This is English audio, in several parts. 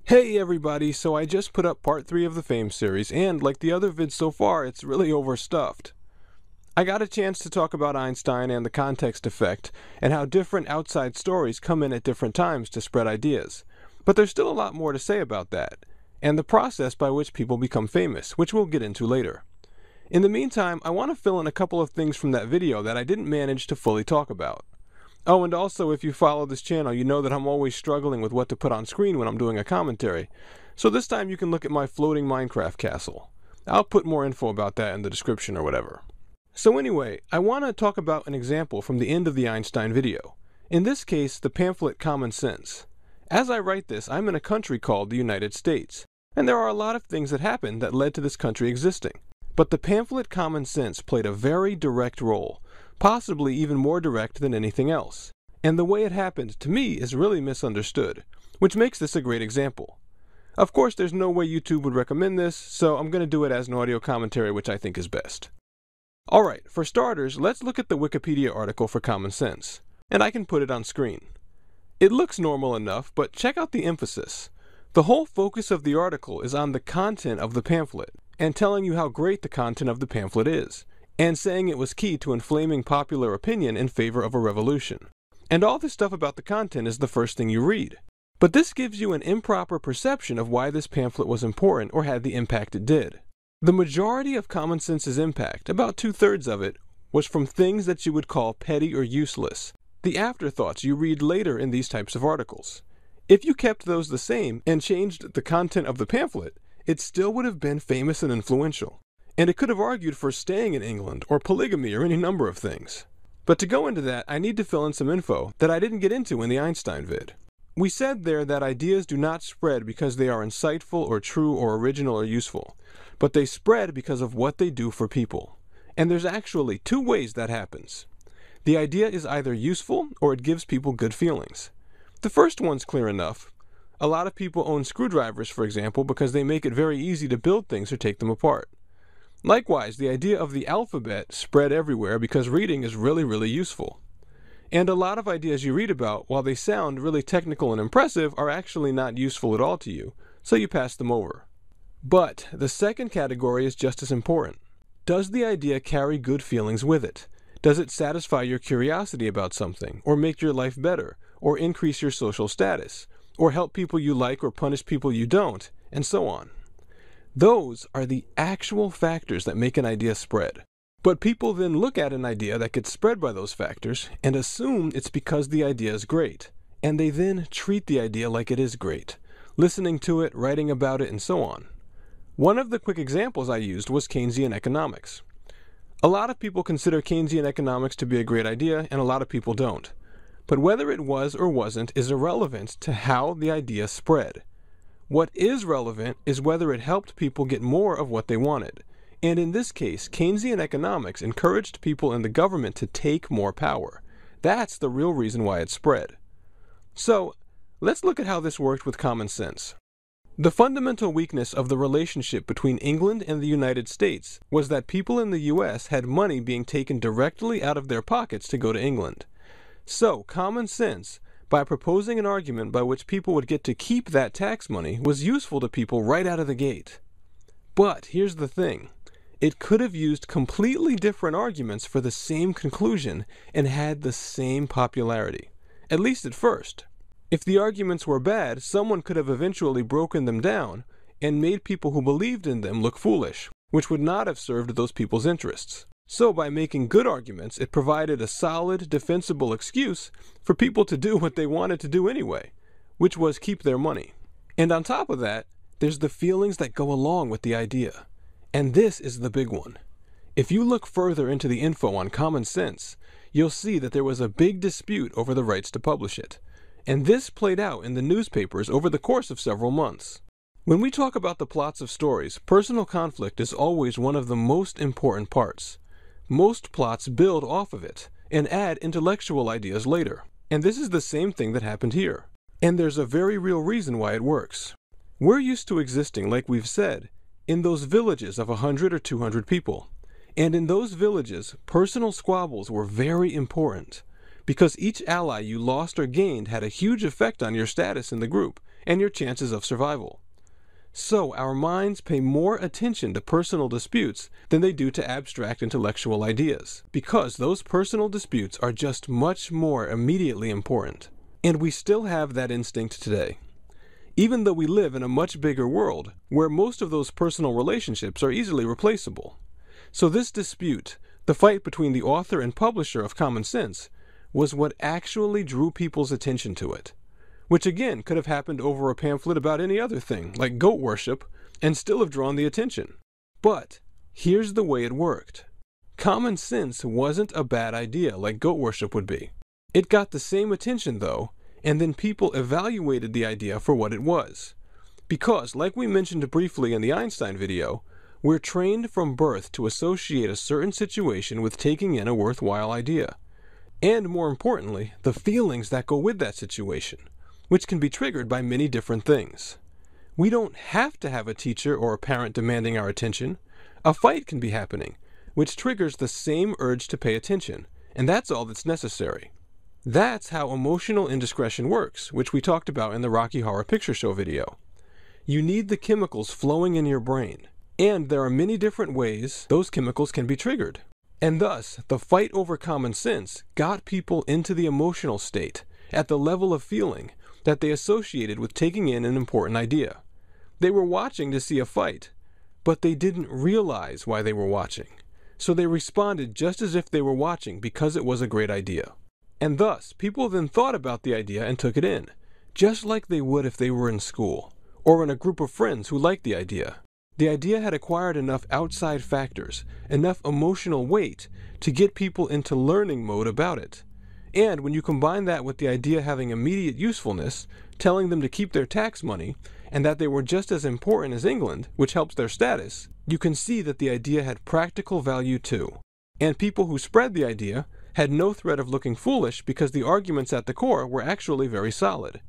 Hey everybody, so I just put up part 3 of the Fame series, and like the other vids so far, it's really overstuffed. I got a chance to talk about Einstein and the context effect, and how different outside stories come in at different times to spread ideas. But there's still a lot more to say about that, and the process by which people become famous, which we'll get into later. In the meantime, I want to fill in a couple of things from that video that I didn't manage to fully talk about. Oh, and also, if you follow this channel, you know that I'm always struggling with what to put on screen when I'm doing a commentary. So this time you can look at my floating Minecraft castle. I'll put more info about that in the description or whatever. So anyway, I want to talk about an example from the end of the Einstein video. In this case, the pamphlet Common Sense. As I write this, I'm in a country called the United States, and there are a lot of things that happened that led to this country existing. But the pamphlet Common Sense played a very direct role, possibly even more direct than anything else. And the way it happened, to me, is really misunderstood, which makes this a great example. Of course, there's no way YouTube would recommend this, so I'm going to do it as an audio commentary, which I think is best. Alright, for starters, let's look at the Wikipedia article for Common Sense, and I can put it on screen. It looks normal enough, but check out the emphasis. The whole focus of the article is on the content of the pamphlet, and telling you how great the content of the pamphlet is, and saying it was key to inflaming popular opinion in favor of a revolution. And all this stuff about the content is the first thing you read. But this gives you an improper perception of why this pamphlet was important or had the impact it did. The majority of Common Sense's impact, about 2/3 of it, was from things that you would call petty or useless, the afterthoughts you read later in these types of articles. If you kept those the same and changed the content of the pamphlet, it still would have been famous and influential. And it could have argued for staying in England, or polygamy, or any number of things. But to go into that, I need to fill in some info that I didn't get into in the Einstein vid. We said there that ideas do not spread because they are insightful or true or original or useful, but they spread because of what they do for people. And there's actually 2 ways that happens. The idea is either useful or it gives people good feelings. The first one's clear enough. A lot of people own screwdrivers, for example, because they make it very easy to build things or take them apart. Likewise, the idea of the alphabet spread everywhere because reading is really useful. And a lot of ideas you read about, while they sound really technical and impressive, are actually not useful at all to you, so you pass them over. But the second category is just as important. Does the idea carry good feelings with it? Does it satisfy your curiosity about something, or make your life better, or increase your social status, or help people you like or punish people you don't, and so on? Those are the actual factors that make an idea spread. But people then look at an idea that gets spread by those factors and assume it's because the idea is great. And they then treat the idea like it is great, listening to it, writing about it, and so on. One of the quick examples I used was Keynesian economics. A lot of people consider Keynesian economics to be a great idea, and a lot of people don't. But whether it was or wasn't is irrelevant to how the idea spread. What is relevant is whether it helped people get more of what they wanted. And in this case, Keynesian economics encouraged people in the government to take more power. That's the real reason why it spread. So, let's look at how this worked with Common Sense. The fundamental weakness of the relationship between England and the United States was that people in the US had money being taken directly out of their pockets to go to England. So, Common Sense, by proposing an argument by which people would get to keep that tax money, was useful to people right out of the gate. But here's the thing. It could have used completely different arguments for the same conclusion and had the same popularity, at least at first. If the arguments were bad, someone could have eventually broken them down and made people who believed in them look foolish, which would not have served those people's interests. So by making good arguments, it provided a solid, defensible excuse for people to do what they wanted to do anyway, which was keep their money. And on top of that, there's the feelings that go along with the idea. And this is the big one. If you look further into the info on Common Sense, you'll see that there was a big dispute over the rights to publish it. And this played out in the newspapers over the course of several months. When we talk about the plots of stories, personal conflict is always one of the most important parts. Most plots build off of it and add intellectual ideas later. And this is the same thing that happened here. And there's a very real reason why it works. We're used to existing, like we've said, in those villages of 100 or 200 people. And in those villages, personal squabbles were very important, because each ally you lost or gained had a huge effect on your status in the group, and your chances of survival. So our minds pay more attention to personal disputes than they do to abstract intellectual ideas, because those personal disputes are just much more immediately important. And we still have that instinct today, even though we live in a much bigger world where most of those personal relationships are easily replaceable. So this dispute, the fight between the author and publisher of Common Sense, was what actually drew people's attention to it, which again could have happened over a pamphlet about any other thing, like goat worship, and still have drawn the attention. But here's the way it worked. Common sense wasn't a bad idea like goat worship would be. It got the same attention though, and then people evaluated the idea for what it was. Because, like we mentioned briefly in the Einstein video, we're trained from birth to associate a certain situation with taking in a worthwhile idea. And more importantly, the feelings that go with that situation, which can be triggered by many different things. We don't have to have a teacher or a parent demanding our attention. A fight can be happening, which triggers the same urge to pay attention, and that's all that's necessary. That's how emotional indiscretion works, which we talked about in the Rocky Horror Picture Show video. You need the chemicals flowing in your brain, and there are many different ways those chemicals can be triggered. And thus, the fight over common sense got people into the emotional state, at the level of feeling, that they associated with taking in an important idea. They were watching to see a fight, but they didn't realize why they were watching. So they responded just as if they were watching because it was a great idea. And thus, people then thought about the idea and took it in, just like they would if they were in school, or in a group of friends who liked the idea. The idea had acquired enough outside factors, enough emotional weight, to get people into learning mode about it. And when you combine that with the idea having immediate usefulness, telling them to keep their tax money, and that they were just as important as England, which helps their status, you can see that the idea had practical value too. And people who spread the idea had no threat of looking foolish because the arguments at the core were actually very solid.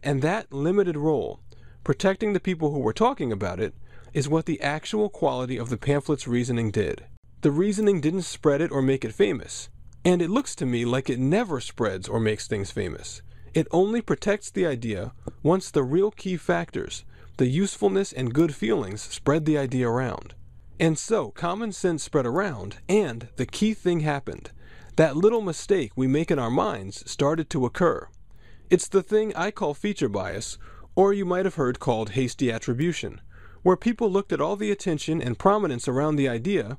And that limited role, protecting the people who were talking about it, is what the actual quality of the pamphlet's reasoning did. The reasoning didn't spread it or make it famous. And it looks to me like it never spreads or makes things famous. It only protects the idea once the real key factors, the usefulness and good feelings, spread the idea around. And so common sense spread around, and the key thing happened. That little mistake we make in our minds started to occur. It's the thing I call feature bias, or you might have heard called hasty attribution, where people looked at all the attention and prominence around the idea,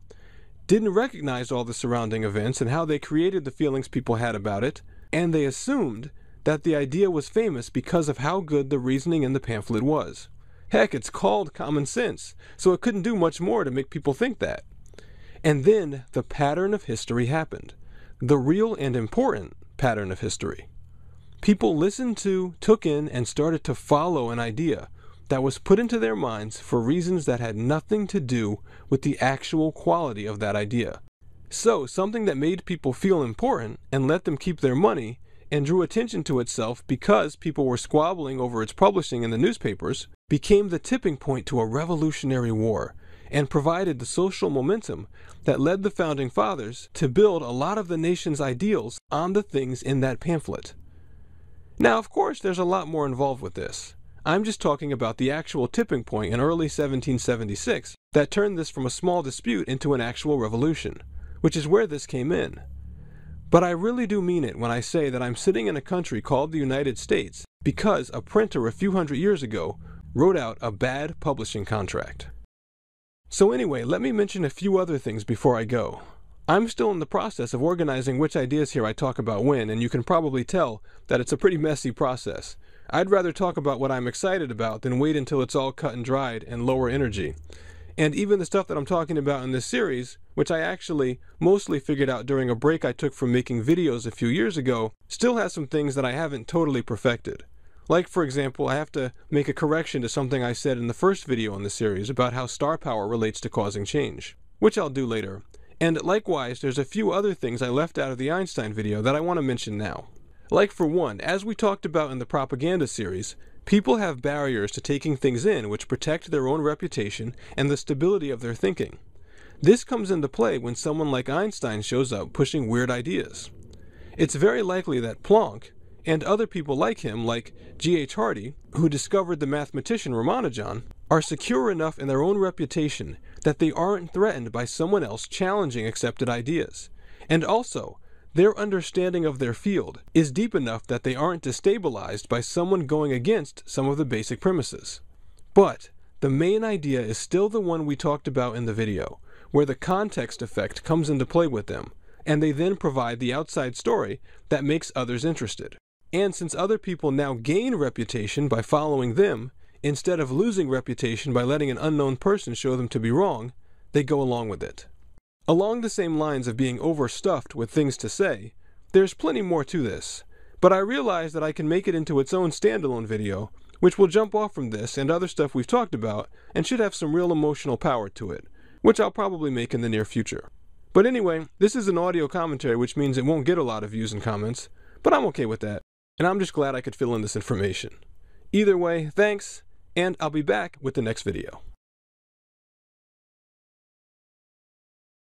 didn't recognize all the surrounding events and how they created the feelings people had about it, and they assumed that the idea was famous because of how good the reasoning in the pamphlet was. Heck, it's called common sense, so it couldn't do much more to make people think that. And then the pattern of history happened. The real and important pattern of history. People listened to, took in, and started to follow an idea that was put into their minds for reasons that had nothing to do with the actual quality of that idea. So, something that made people feel important and let them keep their money and drew attention to itself because people were squabbling over its publishing in the newspapers became the tipping point to a revolutionary war and provided the social momentum that led the Founding Fathers to build a lot of the nation's ideals on the things in that pamphlet. Now, of course, there's a lot more involved with this. I'm just talking about the actual tipping point in early 1776 that turned this from a small dispute into an actual revolution, which is where this came in. But I really do mean it when I say that I'm sitting in a country called the United States because a printer a few hundred years ago wrote out a bad publishing contract. So anyway, let me mention a few other things before I go. I'm still in the process of organizing which ideas here I talk about when, and you can probably tell that it's a pretty messy process. I'd rather talk about what I'm excited about than wait until it's all cut and dried and lower energy. And even the stuff that I'm talking about in this series, which I actually mostly figured out during a break I took from making videos a few years ago, still has some things that I haven't totally perfected. Like, for example, I have to make a correction to something I said in the first video in the series about how star power relates to causing change, which I'll do later. And likewise, there's a few other things I left out of the Einstein video that I want to mention now. Like, for one, as we talked about in the propaganda series, people have barriers to taking things in which protect their own reputation and the stability of their thinking. This comes into play when someone like Einstein shows up pushing weird ideas. It's very likely that Planck, and other people like him, like G.H. Hardy, who discovered the mathematician Ramanujan, are secure enough in their own reputation that they aren't threatened by someone else challenging accepted ideas. And also, their understanding of their field is deep enough that they aren't destabilized by someone going against some of the basic premises. But the main idea is still the one we talked about in the video, where the context effect comes into play with them, and they then provide the outside story that makes others interested. And since other people now gain reputation by following them, instead of losing reputation by letting an unknown person show them to be wrong, they go along with it. Along the same lines of being overstuffed with things to say, there's plenty more to this, but I realized that I can make it into its own standalone video, which will jump off from this and other stuff we've talked about, and should have some real emotional power to it, which I'll probably make in the near future. But anyway, this is an audio commentary, which means it won't get a lot of views and comments, but I'm okay with that, and I'm just glad I could fill in this information. Either way, thanks, and I'll be back with the next video.